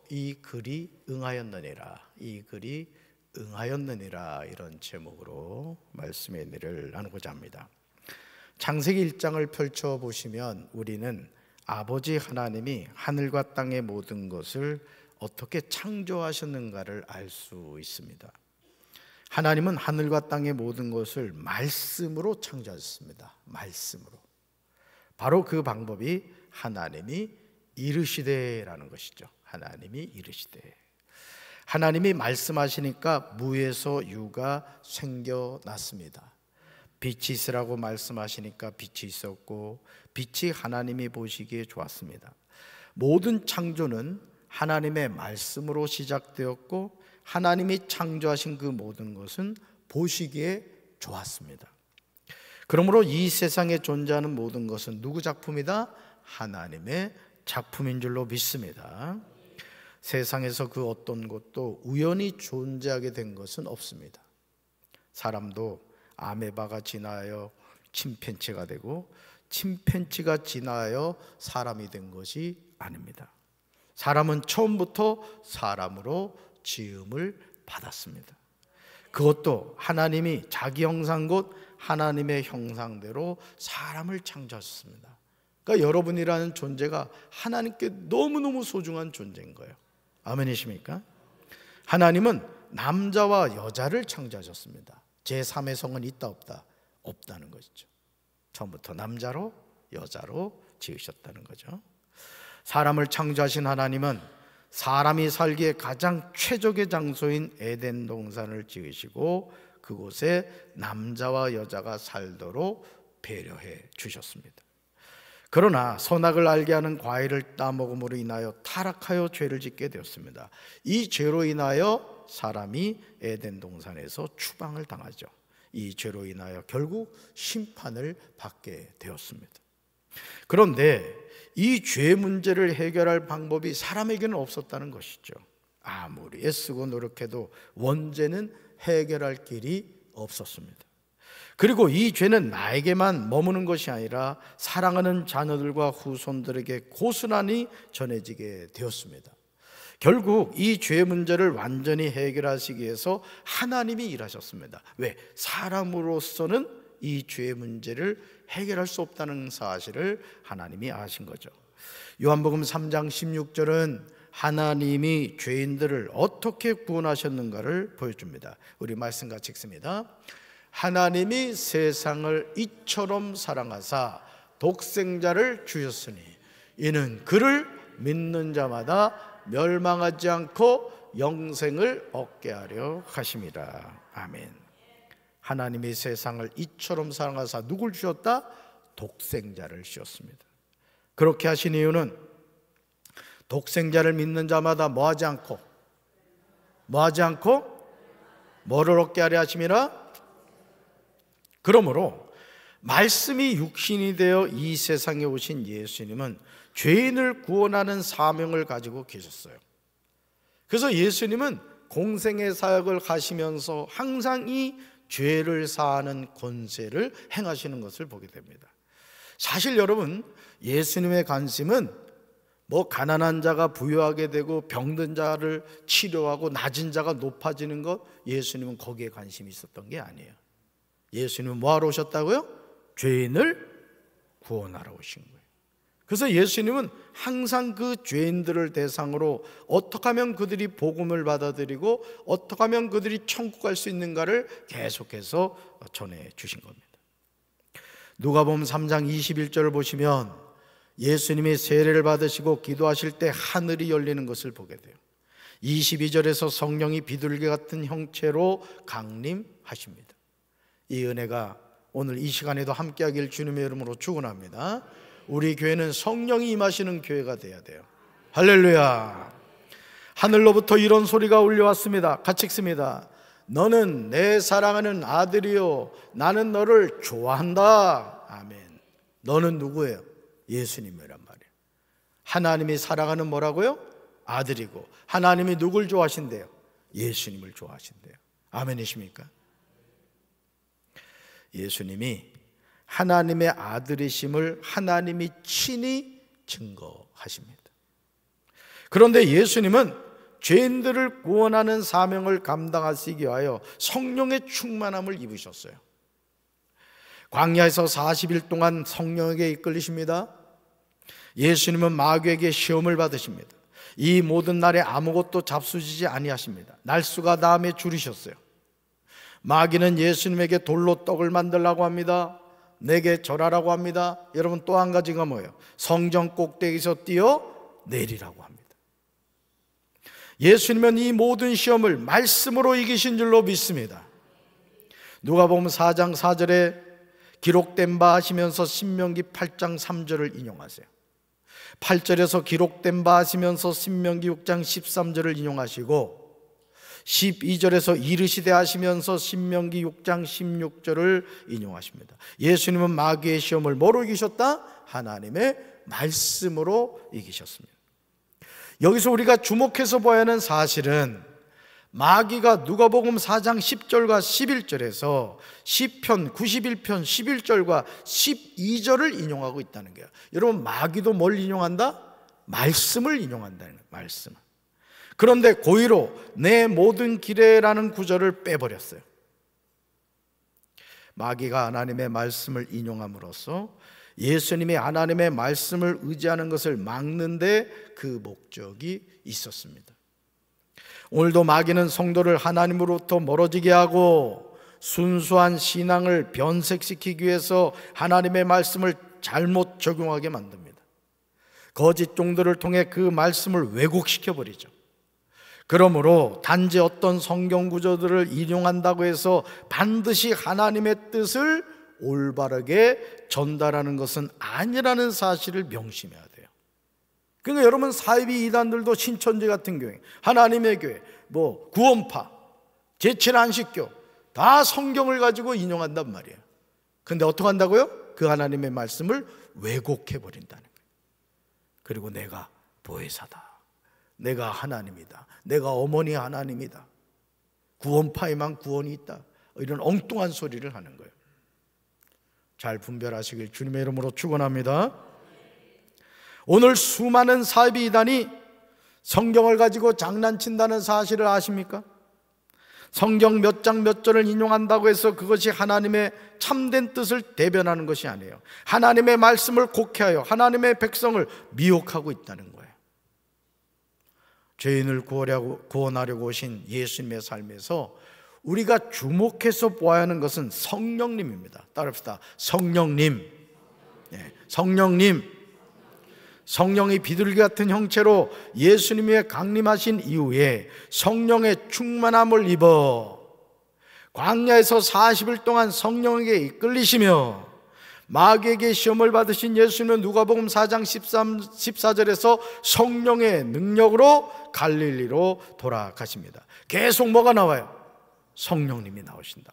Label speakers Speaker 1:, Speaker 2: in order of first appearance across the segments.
Speaker 1: 이 글이 응하였느니라, 이 글이 응하였느니라, 이런 제목으로 말씀의 은혜를 나누고자 합니다. 창세기 1장을 펼쳐보시면 우리는 아버지 하나님이 하늘과 땅의 모든 것을 어떻게 창조하셨는가를 알 수 있습니다. 하나님은 하늘과 땅의 모든 것을 말씀으로 창조하셨습니다. 말씀으로. 바로 그 방법이 하나님이 이르시되라는 것이죠. 하나님이 이르시되. 하나님이 말씀하시니까 무에서 유가 생겨났습니다. 빛이 있으라고 말씀하시니까 빛이 있었고, 빛이 하나님이 보시기에 좋았습니다. 모든 창조는 하나님의 말씀으로 시작되었고, 하나님이 창조하신 그 모든 것은 보시기에 좋았습니다. 그러므로 이 세상에 존재하는 모든 것은 누구 작품이다? 하나님의 작품인 줄로 믿습니다. 세상에서 그 어떤 것도 우연히 존재하게 된 것은 없습니다. 사람도 아메바가 진화하여 침팬지가 되고, 침팬지가 진화하여 사람이 된 것이 아닙니다. 사람은 처음부터 사람으로 지음을 받았습니다. 그것도 하나님이 자기 형상 곧 하나님의 형상대로 사람을 창조하셨습니다. 그러니까 여러분이라는 존재가 하나님께 너무너무 소중한 존재인 거예요. 아멘이십니까? 하나님은 남자와 여자를 창조하셨습니다. 제3의 성은 있다 없다? 없다는 것이죠. 처음부터 남자로 여자로 지으셨다는 거죠. 사람을 창조하신 하나님은 사람이 살기에 가장 최적의 장소인 에덴 동산을 지으시고 그곳에 남자와 여자가 살도록 배려해 주셨습니다. 그러나 선악을 알게 하는 과일을 따먹음으로 인하여 타락하여 죄를 짓게 되었습니다. 이 죄로 인하여 사람이 에덴 동산에서 추방을 당하죠. 이 죄로 인하여 결국 심판을 받게 되었습니다. 그런데 이 죄 문제를 해결할 방법이 사람에게는 없었다는 것이죠. 아무리 애쓰고 노력해도 원죄는 해결할 길이 없었습니다. 그리고 이 죄는 나에게만 머무는 것이 아니라 사랑하는 자녀들과 후손들에게 고스란히 전해지게 되었습니다. 결국 이 죄 문제를 완전히 해결하시기 위해서 하나님이 일하셨습니다. 왜? 사람으로서는 이 죄 문제를 해결할 수 없다는 사실을 하나님이 아신 거죠. 요한복음 3장 16절은 하나님이 죄인들을 어떻게 구원하셨는가를 보여줍니다. 우리 말씀 같이 읽습니다. 하나님이 세상을 이처럼 사랑하사 독생자를 주셨으니 이는 그를 믿는 자마다 멸망하지 않고 영생을 얻게 하려 하심이라. 아멘. 하나님이 세상을 이처럼 사랑하사 누굴 주셨다? 독생자를 주셨습니다. 그렇게 하신 이유는 독생자를 믿는 자마다 뭐하지 않고 뭐를 얻게 하려 하심이라. 그러므로 말씀이 육신이 되어 이 세상에 오신 예수님은 죄인을 구원하는 사명을 가지고 계셨어요. 그래서 예수님은 공생의 사역을 하시면서 항상 이 죄를 사하는 권세를 행하시는 것을 보게 됩니다. 사실 여러분, 예수님의 관심은 뭐 가난한 자가 부유하게 되고 병든 자를 치료하고 낮은 자가 높아지는 것, 예수님은 거기에 관심이 있었던 게 아니에요. 예수님은 뭐하러 오셨다고요? 죄인을 구원하러 오신 거예요. 그래서 예수님은 항상 그 죄인들을 대상으로 어떻게 하면 그들이 복음을 받아들이고 어떻게 하면 그들이 천국 갈 수 있는가를 계속해서 전해 주신 겁니다. 누가복음 3장 21절을 보시면 예수님이 세례를 받으시고 기도하실 때 하늘이 열리는 것을 보게 돼요. 22절에서 성령이 비둘기 같은 형체로 강림하십니다. 이 은혜가 오늘 이 시간에도 함께하길 주님의 이름으로 축원합니다. 우리 교회는 성령이 임하시는 교회가 돼야 돼요. 할렐루야. 하늘로부터 이런 소리가 울려왔습니다. 같이 읽습니다. 너는 내 사랑하는 아들이요 나는 너를 좋아한다. 아멘. 너는 누구예요? 예수님이란 말이에요. 하나님이 사랑하는 뭐라고요? 아들이고, 하나님이 누굴 좋아하신대요? 예수님을 좋아하신대요. 아멘이십니까? 예수님이 하나님의 아들이심을 하나님이 친히 증거하십니다. 그런데 예수님은 죄인들을 구원하는 사명을 감당하시기 위하여 성령의 충만함을 입으셨어요. 광야에서 40일 동안 성령에게 이끌리십니다. 예수님은 마귀에게 시험을 받으십니다. 이 모든 날에 아무것도 잡수지지 아니하십니다. 날수가 다음에 줄이셨어요. 마귀는 예수님에게 돌로 떡을 만들라고 합니다. 내게 절하라고 합니다. 여러분, 또 한 가지가 뭐예요? 성전 꼭대기에서 뛰어 내리라고 합니다. 예수님은 이 모든 시험을 말씀으로 이기신 줄로 믿습니다. 누가복음 4장 4절에 기록된 바 하시면서 신명기 8장 3절을 인용하세요. 8절에서 기록된 바 하시면서 신명기 6장 13절을 인용하시고 12절에서 이르시되 하시면서 신명기 6장 16절을 인용하십니다. 예수님은 마귀의 시험을 뭐로 이기셨다? 하나님의 말씀으로 이기셨습니다. 여기서 우리가 주목해서 봐야 하는 사실은 마귀가 누가복음 4장 10절과 11절에서 시편 91편 11절과 12절을 인용하고 있다는 거예요. 여러분, 마귀도 뭘 인용한다? 말씀을 인용한다는 거예요. 말씀을. 그런데 고의로 내 모든 길에라는 구절을 빼버렸어요. 마귀가 하나님의 말씀을 인용함으로써 예수님이 하나님의 말씀을 의지하는 것을 막는데 그 목적이 있었습니다. 오늘도 마귀는 성도를 하나님으로부터 멀어지게 하고 순수한 신앙을 변색시키기 위해서 하나님의 말씀을 잘못 적용하게 만듭니다. 거짓 종들을 통해 그 말씀을 왜곡시켜버리죠. 그러므로 단지 어떤 성경 구조들을 인용한다고 해서 반드시 하나님의 뜻을 올바르게 전달하는 것은 아니라는 사실을 명심해야 돼요. 그러니까 여러분, 사이비 이단들도 신천지 같은 교회, 하나님의 교회, 구원파, 제7안식교 다 성경을 가지고 인용한단 말이에요. 근데 어떻게 한다고요? 그 하나님의 말씀을 왜곡해버린다는 거예요. 그리고 내가 보혜사다, 내가 하나님이다, 내가 어머니 하나님이다, 구원파에만 구원이 있다, 이런 엉뚱한 소리를 하는 거예요. 잘 분별하시길 주님의 이름으로 축원합니다. 오늘 수많은 사이비 이단이 성경을 가지고 장난친다는 사실을 아십니까? 성경 몇 장 몇 절을 인용한다고 해서 그것이 하나님의 참된 뜻을 대변하는 것이 아니에요. 하나님의 말씀을 곡해하여 하나님의 백성을 미혹하고 있다는 거예요. 죄인을 구원하려고 오신 예수님의 삶에서 우리가 주목해서 보아야 하는 것은 성령님입니다. 따라합시다. 성령님. 성령님. 성령이 비둘기 같은 형체로 예수님이 강림하신 이후에 성령의 충만함을 입어 광야에서 40일 동안 성령에게 이끌리시며 마귀에게 시험을 받으신 예수님은 누가복음 4장 14절에서 성령의 능력으로 갈릴리로 돌아가십니다. 계속 뭐가 나와요? 성령님이 나오신다.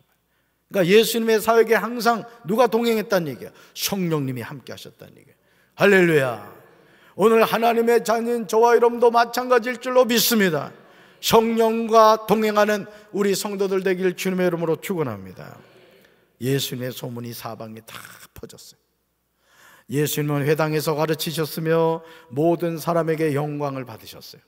Speaker 1: 그러니까 예수님의 사역에 항상 누가 동행했다는 얘기야? 성령님이 함께 하셨다는 얘기야. 할렐루야. 오늘 하나님의 자녀인 저와 여러분도 마찬가지일 줄로 믿습니다. 성령과 동행하는 우리 성도들 되길 주님의 이름으로 축원합니다. 예수님의 소문이 사방에 다 퍼졌어요. 예수님은 회당에서 가르치셨으며 모든 사람에게 영광을 받으셨어요.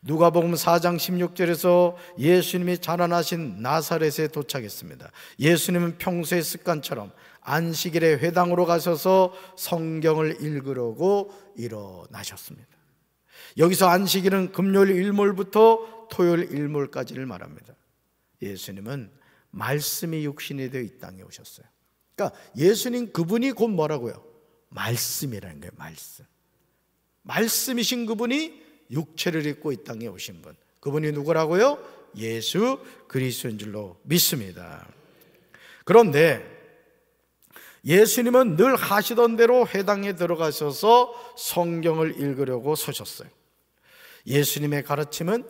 Speaker 1: 누가복음 4장 16절에서 예수님이 자라나신 나사렛에 도착했습니다. 예수님은 평소의 습관처럼 안식일에 회당으로 가셔서 성경을 읽으려고 일어나셨습니다. 여기서 안식일은 금요일 일몰부터 토요일 일몰까지를 말합니다. 예수님은 말씀이 육신이 되어 이 땅에 오셨어요. 그러니까 예수님 그분이 곧 뭐라고요? 말씀이라는 거예요. 말씀이신 그분이 육체를 입고 이 땅에 오신 분, 그분이 누구라고요? 예수 그리스도인 줄로 믿습니다. 그런데 예수님은 늘 하시던 대로 회당에 들어가셔서 성경을 읽으려고 서셨어요. 예수님의 가르침은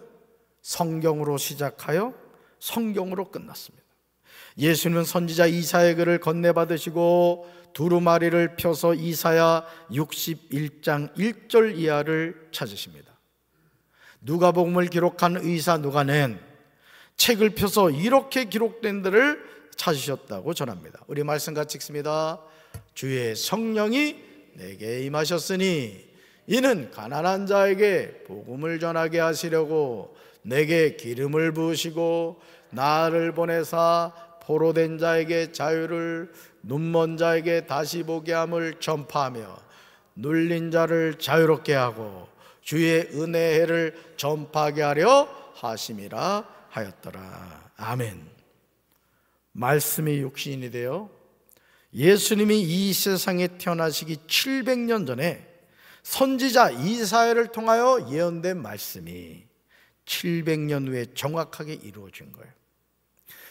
Speaker 1: 성경으로 시작하여 성경으로 끝났습니다. 예수님은 선지자 이사야의 글을 건네받으시고 두루마리를 펴서 이사야 61장 1절 이하를 찾으십니다. 누가복음을 기록한 의사 누가는 책을 펴서 이렇게 기록된 데를 찾으셨다고 전합니다. 우리 말씀 같이 읽습니다. 주의 성령이 내게 임하셨으니 이는 가난한 자에게 복음을 전하게 하시려고 내게 기름을 부으시고 나를 보내사 포로된 자에게 자유를, 눈먼 자에게 다시 보게 함을 전파하며 눌린 자를 자유롭게 하고 주의 은혜의 해를 전파하게 하려 하심이라 하였더라. 아멘. 말씀이 육신이 되어 예수님이 이 세상에 태어나시기 700년 전에 선지자 이사야를 통하여 예언된 말씀이 700년 후에 정확하게 이루어진 거예요.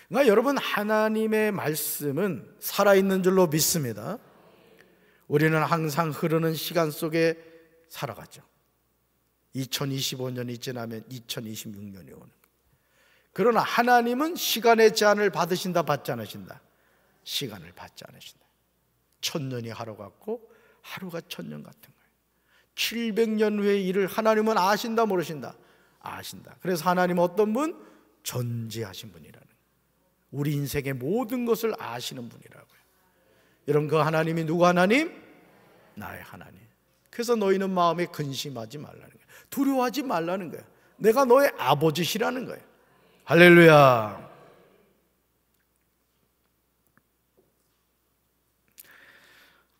Speaker 1: 그러니까 여러분, 하나님의 말씀은 살아있는 줄로 믿습니다. 우리는 항상 흐르는 시간 속에 살아가죠. 2025년이 지나면 2026년이 오는 거예요. 그러나 하나님은 시간의 제한을 받으신다, 받지 않으신다? 시간을 받지 않으신다. 1000년이 하루 같고 하루가 1000년 같은 거예요. 700년 후의 일을 하나님은 아신다, 모르신다? 아신다. 그래서 하나님은 어떤 분? 전지하신 분이라는 거예요. 우리 인생의 모든 것을 아시는 분이라고요. 여러분, 그 하나님이 누구 하나님? 나의 하나님. 그래서 너희는 마음에 근심하지 말라는 거예요. 두려워하지 말라는 거예요. 내가 너의 아버지시라는 거예요. 할렐루야.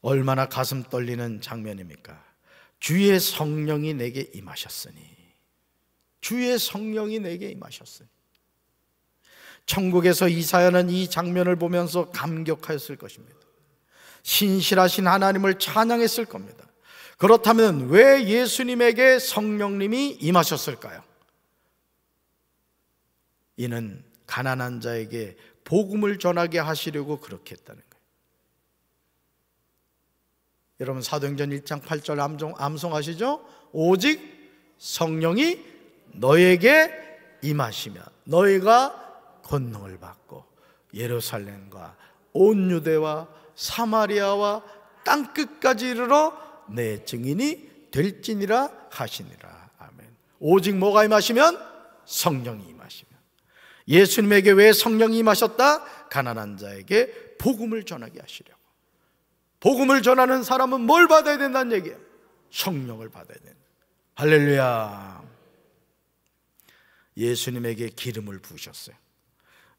Speaker 1: 얼마나 가슴 떨리는 장면입니까? 주의 성령이 내게 임하셨으니, 주의 성령이 내게 임하셨으니. 천국에서 이사야는 이 장면을 보면서 감격하였을 것입니다. 신실하신 하나님을 찬양했을 겁니다. 그렇다면 왜 예수님에게 성령님이 임하셨을까요? 이는 가난한 자에게 복음을 전하게 하시려고 그렇게 했다는 거예요. 여러분, 사도행전 1장 8절 암송하시죠? 오직 성령이 너에게 임하시며 너희가 권능을 받고 예루살렘과 온 유대와 사마리아와 땅끝까지 이르러 내 증인이 될지니라 하시니라. 아멘. 오직 뭐가 임하시면? 성령이 임하시면. 예수님에게 왜 성령이 임하셨다? 가난한 자에게 복음을 전하게 하시려고. 복음을 전하는 사람은 뭘 받아야 된다는 얘기예요? 성령을 받아야 된다. 할렐루야. 예수님에게 기름을 부으셨어요.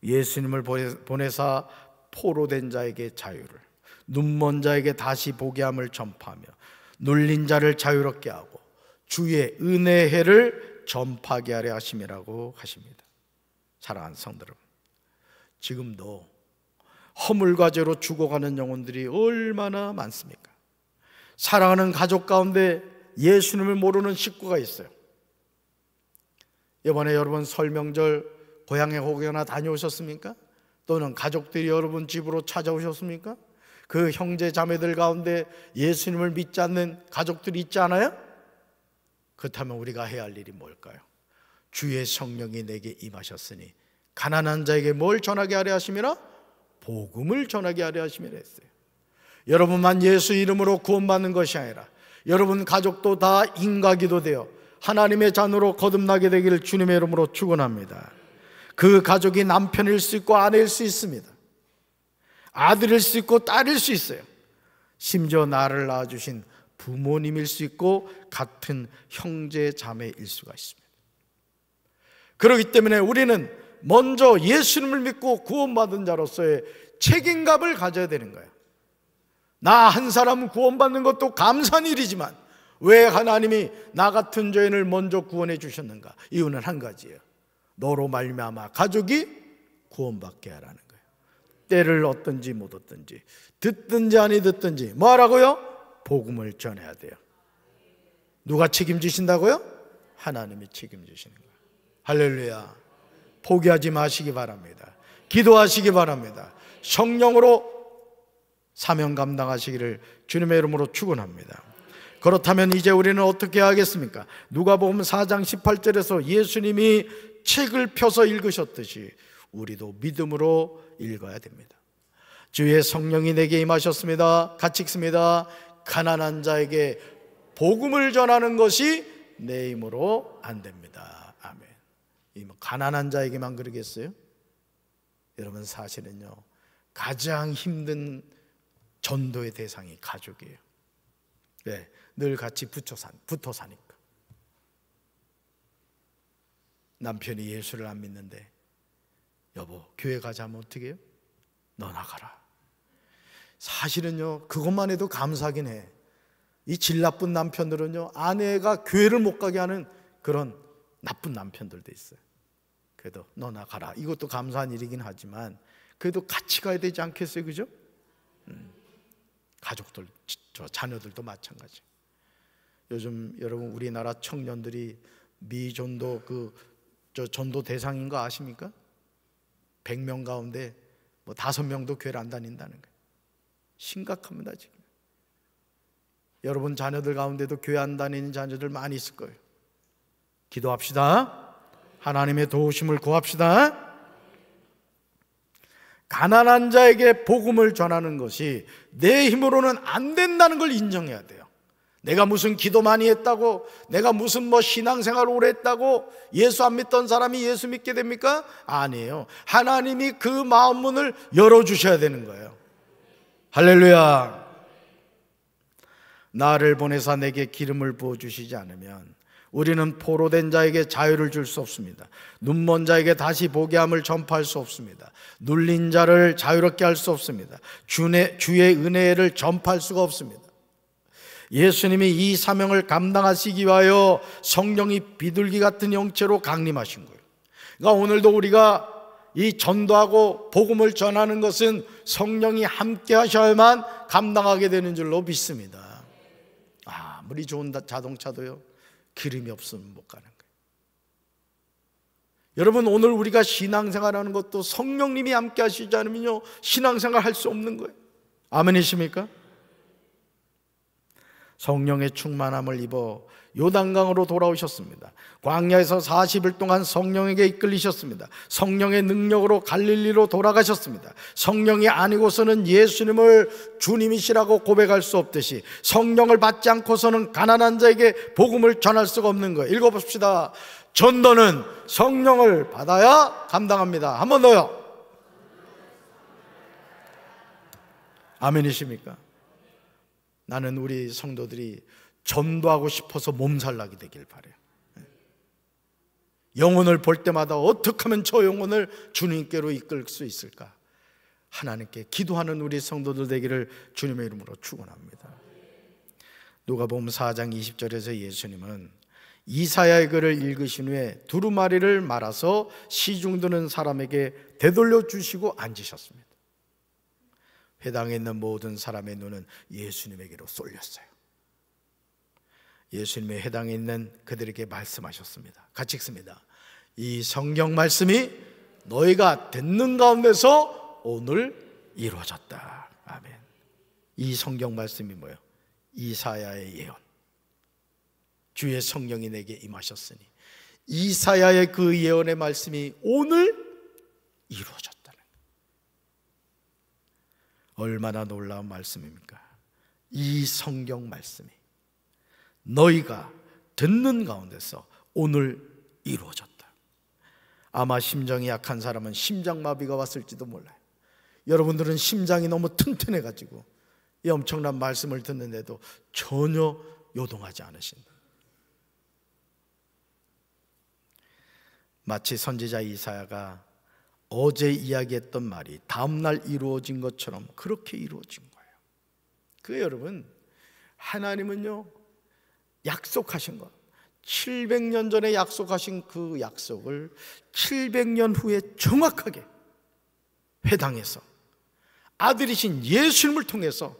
Speaker 1: 예수님을 보내사 포로된 자에게 자유를, 눈먼 자에게 다시 보게 함을 전파하며 눌린 자를 자유롭게 하고 주의 은혜의 해를 전파하게 하려 하심이라고 하십니다. 사랑하는 성도 여러분, 지금도 허물과 죄로 죽어가는 영혼들이 얼마나 많습니까? 사랑하는 가족 가운데 예수님을 모르는 식구가 있어요. 이번에 여러분 설 명절 고향에 혹여나 다녀오셨습니까? 또는 가족들이 여러분 집으로 찾아오셨습니까? 그 형제 자매들 가운데 예수님을 믿지 않는 가족들이 있지 않아요? 그렇다면 우리가 해야 할 일이 뭘까요? 주의 성령이 내게 임하셨으니 가난한 자에게 뭘 전하게 하려 하심이라? 복음을 전하게 하려 하심이라 했어요. 여러분만 예수 이름으로 구원받는 것이 아니라 여러분 가족도 다 인과기도 되어 하나님의 자녀로 거듭나게 되기를 주님의 이름으로 축원합니다. 그 가족이 남편일 수 있고 아내일 수 있습니다. 아들일 수 있고 딸일 수 있어요. 심지어 나를 낳아주신 부모님일 수 있고 같은 형제 자매일 수가 있습니다. 그렇기 때문에 우리는 먼저 예수님을 믿고 구원받은 자로서의 책임감을 가져야 되는 거예요. 나 한 사람 구원받는 것도 감사한 일이지만 왜 하나님이 나 같은 죄인을 먼저 구원해 주셨는가? 이유는 한 가지예요. 너로 말미암아 가족이 구원받게 하라는 거예요. 때를 얻든지 못 얻든지, 듣든지 아니 듣든지 뭐 하라고요? 복음을 전해야 돼요. 누가 책임지신다고요? 하나님이 책임지시는 거예요. 할렐루야. 포기하지 마시기 바랍니다. 기도하시기 바랍니다. 성령으로 사명 감당하시기를 주님의 이름으로 축원합니다. 그렇다면 이제 우리는 어떻게 하겠습니까? 누가복음 4장 18절에서 예수님이 책을 펴서 읽으셨듯이 우리도 믿음으로 읽어야 됩니다. 주의 성령이 내게 임하셨습니다. 같이 읽습니다. 가난한 자에게 복음을 전하는 것이 내 힘으로 안 됩니다. 아멘. 이 가난한 자에게만 그러겠어요? 여러분, 사실은요, 가장 힘든 전도의 대상이 가족이에요. 네, 늘 같이 붙어 사니까. 남편이 예수를 안 믿는데 여보 교회 가자면 어떻게 해요? 너 나가라. 사실은요 그것만 해도 감사하긴 해. 이 질 나쁜 남편들은요 아내가 교회를 못 가게 하는 그런 나쁜 남편들도 있어요. 그래도 너 나가라. 이것도 감사한 일이긴 하지만 그래도 같이 가야 되지 않겠어요? 그죠? 가족들, 저 자녀들도 마찬가지. 요즘 여러분 우리나라 청년들이 미전도 전도 대상인 거 아십니까? 100명 가운데 뭐 5명도 교회를 안 다닌다는 거예요. 심각합니다 지금. 여러분 자녀들 가운데도 교회 안 다니는 자녀들 많이 있을 거예요. 기도합시다. 하나님의 도우심을 구합시다. 가난한 자에게 복음을 전하는 것이 내 힘으로는 안 된다는 걸 인정해야 돼요. 내가 무슨 기도 많이 했다고, 내가 무슨 신앙생활 오래 했다고 예수 안 믿던 사람이 예수 믿게 됩니까? 아니에요. 하나님이 그 마음 문을 열어주셔야 되는 거예요. 할렐루야. 나를 보내사 내게 기름을 부어주시지 않으면 우리는 포로된 자에게 자유를 줄 수 없습니다. 눈먼 자에게 다시 보게 함을 전파할 수 없습니다. 눌린 자를 자유롭게 할 수 없습니다. 주의 은혜를 전파할 수가 없습니다. 예수님이 이 사명을 감당하시기 위하여 성령이 비둘기 같은 형체로 강림하신 거예요. 그러니까 오늘도 우리가 이 전도하고 복음을 전하는 것은 성령이 함께 하셔야만 감당하게 되는 줄로 믿습니다. 아무리 좋은 자동차도요 기름이 없으면 못 가는 거예요. 여러분 오늘 우리가 신앙생활하는 것도 성령님이 함께 하시지 않으면요 신앙생활 할 수 없는 거예요. 아멘이십니까? 성령의 충만함을 입어 요단강으로 돌아오셨습니다. 광야에서 40일 동안 성령에게 이끌리셨습니다. 성령의 능력으로 갈릴리로 돌아가셨습니다. 성령이 아니고서는 예수님을 주님이시라고 고백할 수 없듯이 성령을 받지 않고서는 가난한 자에게 복음을 전할 수가 없는 거예요. 읽어봅시다. 전도는 성령을 받아야 감당합니다. 한 번 더요. 아멘이십니까? 나는 우리 성도들이 전도하고 싶어서 몸살나게 되길 바라요. 영혼을 볼 때마다 어떻게 하면 저 영혼을 주님께로 이끌 수 있을까? 하나님께 기도하는 우리 성도들 되기를 주님의 이름으로 축원합니다. 누가복음 4장 20절에서 예수님은 이사야의 글을 읽으신 후에 두루마리를 말아서 시중 드는 사람에게 되돌려 주시고 앉으셨습니다. 회당에 있는 모든 사람의 눈은 예수님에게로 쏠렸어요. 예수님의 회당에 있는 그들에게 말씀하셨습니다. 같이 읽습니다. 이 성경 말씀이 너희가 듣는 가운데서 오늘 이루어졌다. 아멘. 이 성경 말씀이 뭐예요? 이사야의 예언. 주의 성령이 내게 임하셨으니 이사야의 그 예언의 말씀이 오늘 이루어졌다는 거예요. 얼마나 놀라운 말씀입니까? 이 성경 말씀이 너희가 듣는 가운데서 오늘 이루어졌다. 아마 심정이 약한 사람은 심장마비가 왔을지도 몰라요. 여러분들은 심장이 너무 튼튼해가지고 이 엄청난 말씀을 듣는데도 전혀 요동하지 않으신다. 마치 선지자 이사야가 어제 이야기했던 말이 다음날 이루어진 것처럼 그렇게 이루어진 거예요. 그 여러분, 하나님은요 약속하신 것, 700년 전에 약속하신 그 약속을 700년 후에 정확하게 회당에서 아들이신 예수님을 통해서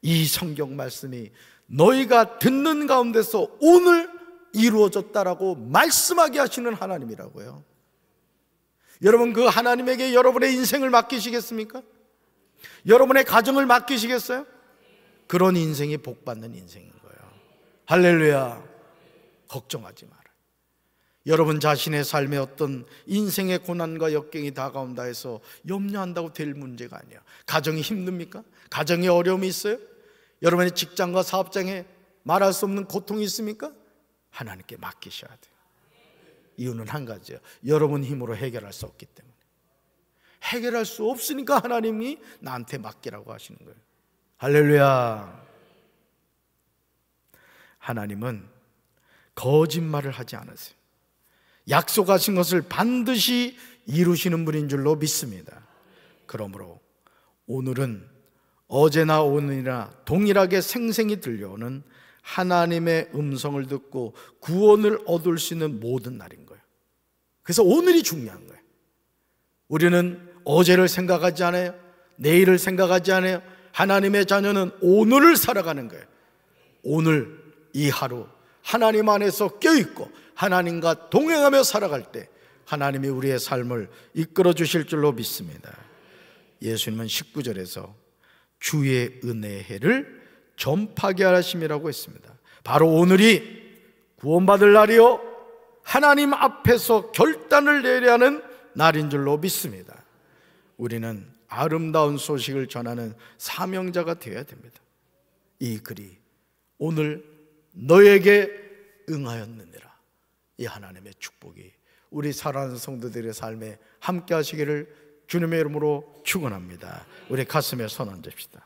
Speaker 1: 이 성경 말씀이 너희가 듣는 가운데서 오늘 이루어졌다라고 말씀하게 하시는 하나님이라고요. 여러분, 그 하나님에게 여러분의 인생을 맡기시겠습니까? 여러분의 가정을 맡기시겠어요? 그런 인생이 복받는 인생인 거예요. 할렐루야. 걱정하지 마라. 여러분 자신의 삶에 어떤 인생의 고난과 역경이 다가온다 해서 염려한다고 될 문제가 아니에요. 가정이 힘듭니까? 가정에 어려움이 있어요? 여러분의 직장과 사업장에 말할 수 없는 고통이 있습니까? 하나님께 맡기셔야 돼요. 이유는 한 가지예요. 여러분 힘으로 해결할 수 없기 때문에. 해결할 수 없으니까 하나님이 나한테 맡기라고 하시는 거예요. 할렐루야. 하나님은 거짓말을 하지 않으세요. 약속하신 것을 반드시 이루시는 분인 줄로 믿습니다. 그러므로 오늘은 어제나 오늘이나 동일하게 생생히 들려오는 하나님의 음성을 듣고 구원을 얻을 수 있는 모든 날인 거예요. 그래서 오늘이 중요한 거예요. 우리는 어제를 생각하지 않아요. 내일을 생각하지 않아요. 하나님의 자녀는 오늘을 살아가는 거예요. 오늘 이 하루 하나님 안에서 껴있고 하나님과 동행하며 살아갈 때 하나님이 우리의 삶을 이끌어 주실 줄로 믿습니다. 예수님은 19절에서 주의 은혜의 해를 전파하게 하심이라고 했습니다. 바로 오늘이 구원받을 날이요 하나님 앞에서 결단을 내려야 하는 날인 줄로 믿습니다. 우리는 아름다운 소식을 전하는 사명자가 되어야 됩니다. 이 글이 오늘 너에게 응하였느니라. 이 하나님의 축복이 우리 사랑하는 성도들의 삶에 함께 하시기를 주님의 이름으로 축원합니다. 우리 가슴에 손 얹읍시다.